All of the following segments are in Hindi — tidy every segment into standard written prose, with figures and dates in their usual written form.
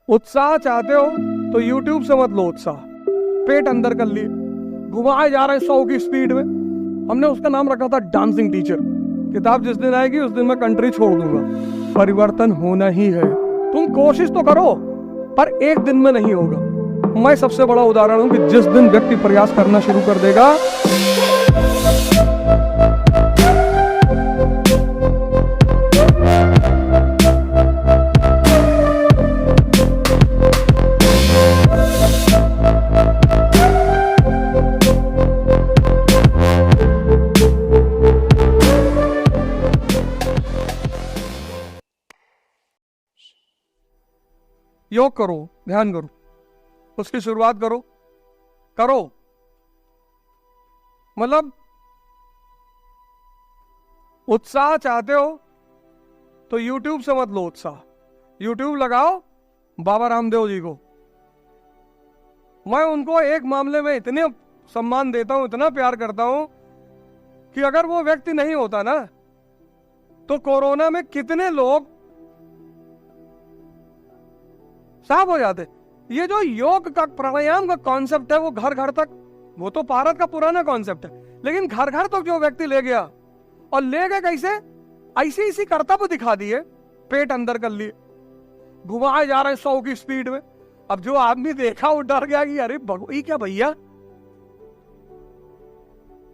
उत्साह चाहते हो तो YouTube से मत लो उत्साह, पेट अंदर कर लिए, घुमाए जा रहे हैं 100 की स्पीड में। हमने उसका नाम रखा था डांसिंग टीचर। किताब जिस दिन आएगी उस दिन मैं कंट्री छोड़ दूंगा। परिवर्तन होना ही है, तुम कोशिश तो करो पर एक दिन में नहीं होगा। मैं सबसे बड़ा उदाहरण हूं कि जिस दिन व्यक्ति प्रयास करना शुरू कर देगा, योग करो, ध्यान करो, उसकी शुरुआत करो मतलब उत्साह चाहते हो तो YouTube से मत लो उत्साह। YouTube लगाओ बाबा रामदेव जी को। मैं उनको एक मामले में इतने सम्मान देता हूं, इतना प्यार करता हूं कि अगर वो व्यक्ति नहीं होता ना तो कोरोना में कितने लोग साफ हो जाते। ये जो योग का प्राणायाम का कॉन्सेप्ट है वो घर घर तक, वो तो भारत का पुराना कॉन्सेप्ट है, लेकिन घर घर तक जो व्यक्ति ले गया, और ले गए कैसे, ऐसे इसी कर्तव्य दिखा दिए, पेट अंदर कर लिए, घुमाए जा रहे हैं 100 की स्पीड में। अब जो आदमी देखा वो डर गया कि अरे ये क्या भैया,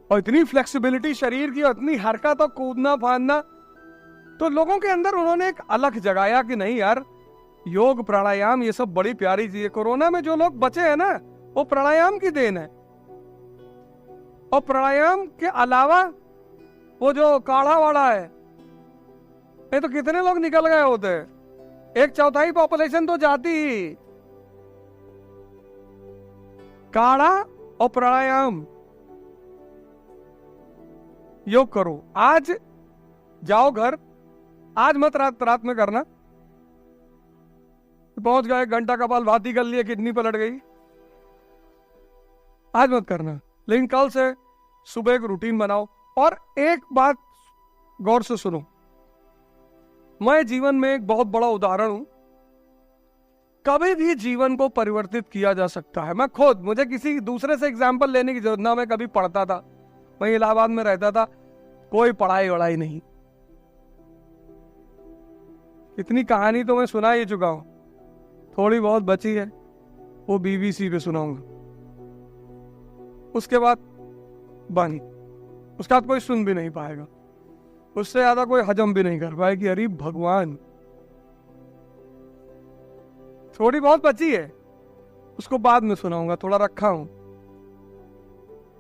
और इतनी फ्लेक्सिबिलिटी शरीर की, इतनी हरकत और कूदना फांदना, तो लोगों के अंदर उन्होंने एक अलग जगाया कि नहीं यार, योग प्राणायाम ये सब बड़ी प्यारी चीज है। कोरोना में जो लोग बचे हैं ना वो प्राणायाम की देन है। और प्राणायाम के अलावा वो जो काढ़ा वाढ़ा है, ये तो कितने लोग निकल गए होते हैं, 1/4 पॉपुलेशन तो जाती ही। काढ़ा और प्राणायाम योग करो। आज जाओ घर, आज मत रात में करना, पहुंच गए, घंटा कपालभाति कर लिए, किडनी पलट गई, आज मत करना। लेकिन कल से सुबह एक रूटीन बनाओ। और एक बात गौर से सुनो, मैं जीवन में एक बहुत बड़ा उदाहरण हूं। कभी भी जीवन को परिवर्तित किया जा सकता है। मैं खुद, मुझे किसी दूसरे से एग्जाम्पल लेने की जरूरत ना, मैं कभी पढ़ता था, मैं इलाहाबाद में रहता था, कोई पढ़ाई वढ़ाई नहीं, इतनी कहानी तो मैं सुना ही चुका हूं, थोड़ी बहुत बची है वो BBC पे सुनाऊंगा। उसके बाद बानी, उसके बाद कोई सुन भी नहीं पाएगा, उससे ज्यादा कोई हजम भी नहीं कर पाए कि अरे भगवान। थोड़ी बहुत बची है, उसको बाद में सुनाऊंगा, थोड़ा रखा हूं।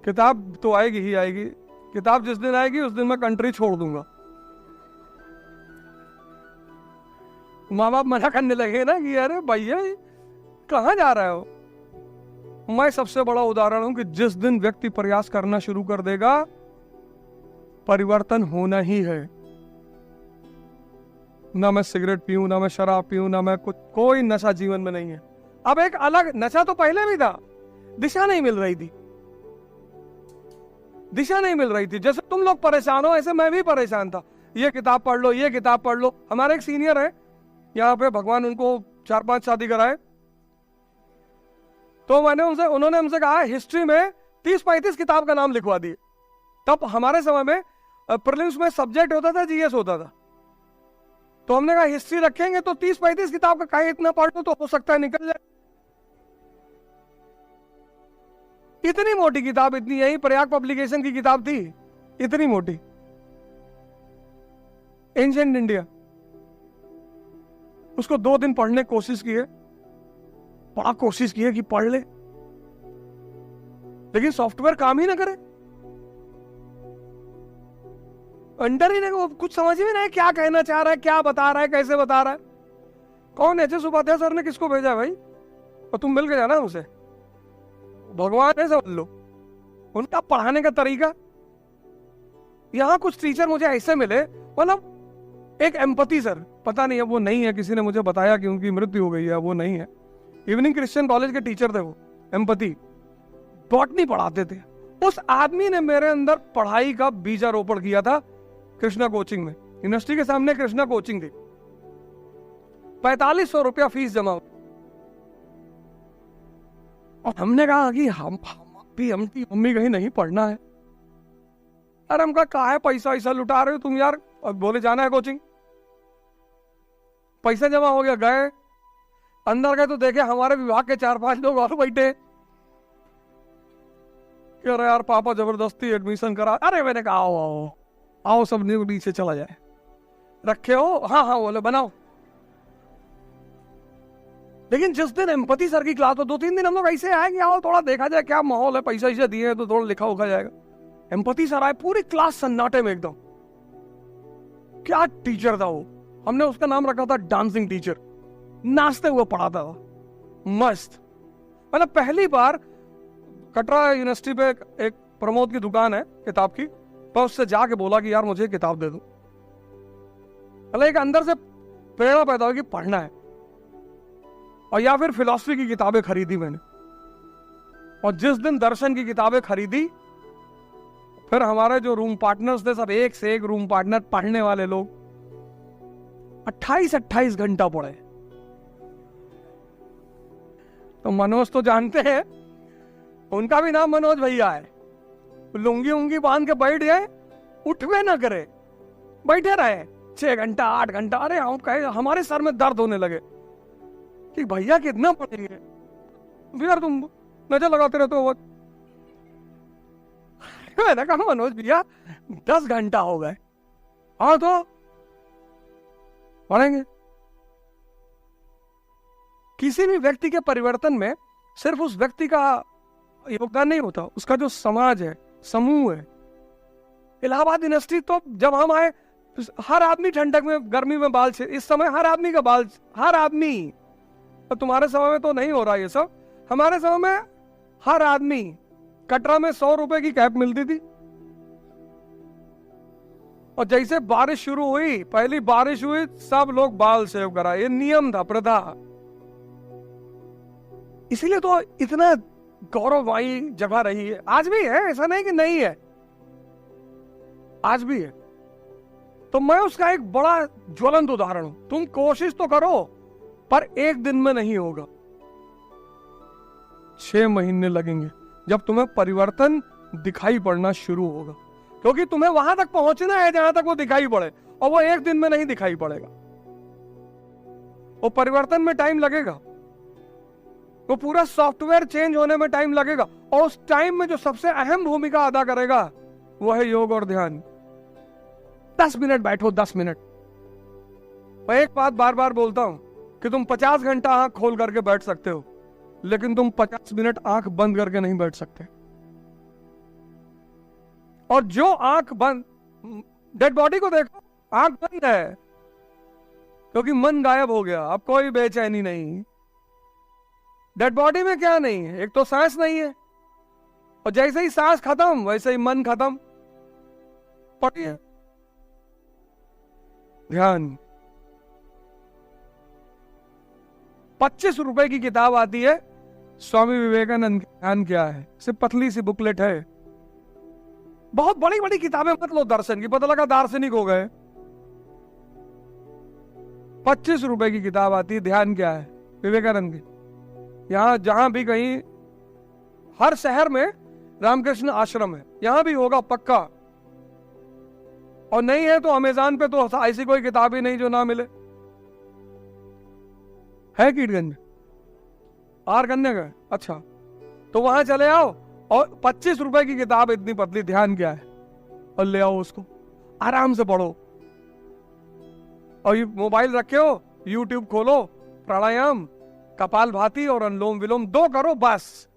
किताब तो आएगी ही आएगी, किताब जिस दिन आएगी उस दिन मैं कंट्री छोड़ दूंगा। माँ बाप मना करने लगे ना कि अरे भैया कहां जा रहे हो। मैं सबसे बड़ा उदाहरण हूं कि जिस दिन व्यक्ति प्रयास करना शुरू कर देगा, परिवर्तन होना ही है। ना मैं सिगरेट पीऊं, ना मैं शराब पीऊं, ना मैं कुछ, कोई नशा जीवन में नहीं है। अब एक अलग नशा तो पहले भी था, दिशा नहीं मिल रही थी, दिशा नहीं मिल रही थी। जैसे तुम लोग परेशान हो ऐसे मैं भी परेशान था। ये किताब पढ़ लो, ये किताब पढ़ लो। हमारे एक सीनियर है यहाँ पे, भगवान उनको 4-5 शादी कराए, तो उन्होंने हमसे कहा हिस्ट्री में 30-35 किताब का नाम लिखवा दिए। तब हमारे समय में प्रीलिम्स में सब्जेक्ट होता था, GS होता था, तो हमने कहा हिस्ट्री रखेंगे तो 30-35 किताब का कहीं इतना पढ़ लो तो हो सकता है निकल जाए। इतनी मोटी किताब, इतनी, यही प्रयाग पब्लिकेशन की किताब थी, इतनी मोटी, एंशिएंट इंडिया। उसको 2 दिन पढ़ने की कोशिश की है, बड़ा कोशिश की है कि पढ़ ले, लेकिन सॉफ्टवेयर काम ही ना करे, अंडर ही नहीं, कुछ समझ में नहीं क्या कहना चाह रहा है, क्या बता रहा है, कैसे बता रहा है। कौन HS उपाध्याय सर ने किसको भेजा है भाई, और तुम मिल के जाना उसे, भगवान है समझ लो। उनका पढ़ाने का तरीका, यहां कुछ टीचर मुझे ऐसे मिले, मतलब एक एम्पैथी सर, पता नहीं है वो नहीं है, किसी ने मुझे बताया कि उनकी मृत्यु हो गई है, वो नहीं है। इवनिंग क्रिश्चियन कॉलेज के टीचर थे वो, एम्पैथी, बॉटनी पढ़ाते थे। उस आदमी ने मेरे अंदर पढ़ाई का बीजारोपण किया था कृष्णा कोचिंग में। यूनिवर्सिटी के सामने कृष्णा कोचिंग थी, 4500 रुपया फीस जमा। और हमने कहा कि हम भी हमकी मम्मी कहीं नहीं पढ़ना है। अरे हम कहा है पैसा ऐसा लुटा रहे हो तुम यार, और बोले जाना है कोचिंग। पैसा जमा हो गया, गए अंदर गए तो देखे हमारे विभाग के 4-5 लोग और बैठे। कह रहे यार पापा जबरदस्ती एडमिशन करा। अरे मैंने कहा आओ आओ आओ, सब नीचे चला जाए। रखे हो? हाँ हाँ बोले बनाओ। लेकिन जिस दिन एम्पैथी सर की क्लास, तो 2-3 दिन हम लोग ऐसे आए कि आओ थोड़ा देखा जाए क्या माहौल है, पैसा ऐसे दिए हैं तो थोड़ा लिखा उखा जाएगा। एम्पैथी सर आए, पूरी क्लास सन्नाटे में एकदम। क्या टीचर था वो, हमने उसका नाम रखा था डांसिंग टीचर। नाचते हुए पढ़ाता था मस्त। मतलब पहली बार कटरा यूनिवर्सिटी पे एक प्रमोद की दुकान है किताब की, पर उससे जाके बोला कि यार मुझे किताब दे दो। मतलब एक अंदर से प्रेरणा पैदा हुई कि पढ़ना है। और या फिर फिलॉसफी की किताबें खरीदी मैंने, और जिस दिन दर्शन की किताबें खरीदी, फिर हमारे जो रूम पार्टनर्स थे सब एक से एक रूम पार्टनर पढ़ने वाले लोग 28-28 घंटा पढ़े। तो मनोज तो जानते हैं, उनका भी नाम मनोज भैया है। लुंगी उंगी बांध के बैठ गए, उठवे ना करे, बैठे रहे 6 घंटा 8 घंटा। अरे हम कहे, हमारे सर में दर्द होने लगे कि भैया कितना पढ़ेंगे यार, तुम नजर लगाते रहते हो। मैंने कहा मनोज भैया 10 घंटा हो गए, हाँ तो पढ़ेंगे। किसी भी व्यक्ति के परिवर्तन में सिर्फ उस व्यक्ति का योगदान नहीं होता, उसका जो समाज है, समूह है। इलाहाबाद यूनिवर्सिटी तो जब हम आए, हर आदमी ठंडक में गर्मी में बाल छे, इस समय हर आदमी का बाल, हर आदमी। तो तुम्हारे समय में तो नहीं हो रहा ये सब, हमारे समय में हर आदमी। कटरा में 100 रुपए की कैप मिलती थी, और जैसे बारिश शुरू हुई, पहली बारिश हुई, सब लोग बाल सेव करा। ये नियम था, प्रथा। इसीलिए तो इतना गौरवमयी जगह रही है, आज भी है, ऐसा नहीं कि नहीं है, आज भी है। तो मैं उसका एक बड़ा ज्वलंत उदाहरण हूं। तुम कोशिश तो करो, पर एक दिन में नहीं होगा, 6 महीने लगेंगे जब तुम्हें परिवर्तन दिखाई पड़ना शुरू होगा। क्योंकि तुम्हें वहां तक पहुंचना है जहां तक वो दिखाई पड़े, और वो एक दिन में नहीं दिखाई पड़ेगा। वो परिवर्तन में टाइम लगेगा, वो पूरा सॉफ्टवेयर चेंज होने में टाइम लगेगा। और उस टाइम में जो सबसे अहम भूमिका अदा करेगा वो है योग और ध्यान। 10 मिनट बैठो, 10 मिनट। मैं एक बात बार बार बोलता हूं कि तुम 50 घंटा आंख खोल करके बैठ सकते हो, लेकिन तुम 50 मिनट आंख बंद करके नहीं बैठ सकते। और जो आंख बंद, डेड बॉडी को देखो, आंख बंद है क्योंकि मन गायब हो गया, अब कोई बेचैनी नहीं। डेड बॉडी में क्या नहीं है? एक तो सांस नहीं है, और जैसे ही सांस खत्म वैसे ही मन खत्म। पढ़िए ध्यान। 25 रुपए की किताब आती है, स्वामी विवेकानंद ध्यान क्या है, सिर्फ पतली सी बुकलेट है। बहुत बड़ी बड़ी किताबें मत लो दर्शन की, पता लगा दार्शनिक हो गए। 25 रुपए की किताब आती है, ध्यान क्या है, विवेकानंद की। यहां जहां भी कहीं, हर शहर में रामकृष्ण आश्रम है, यहां भी होगा पक्का। और नहीं है तो अमेज़न पे तो ऐसी कोई किताब ही नहीं जो ना मिले। है कीटगंज, आर गन्ने का, अच्छा तो वहां चले आओ, और 25 रुपए की किताब इतनी पतली, ध्यान क्या है, और ले आओ उसको, आराम से पढ़ो। और ये मोबाइल रखे हो, यूट्यूब खोलो, प्राणायाम, कपाल भाती और अनुलोम विलोम 2 करो बस।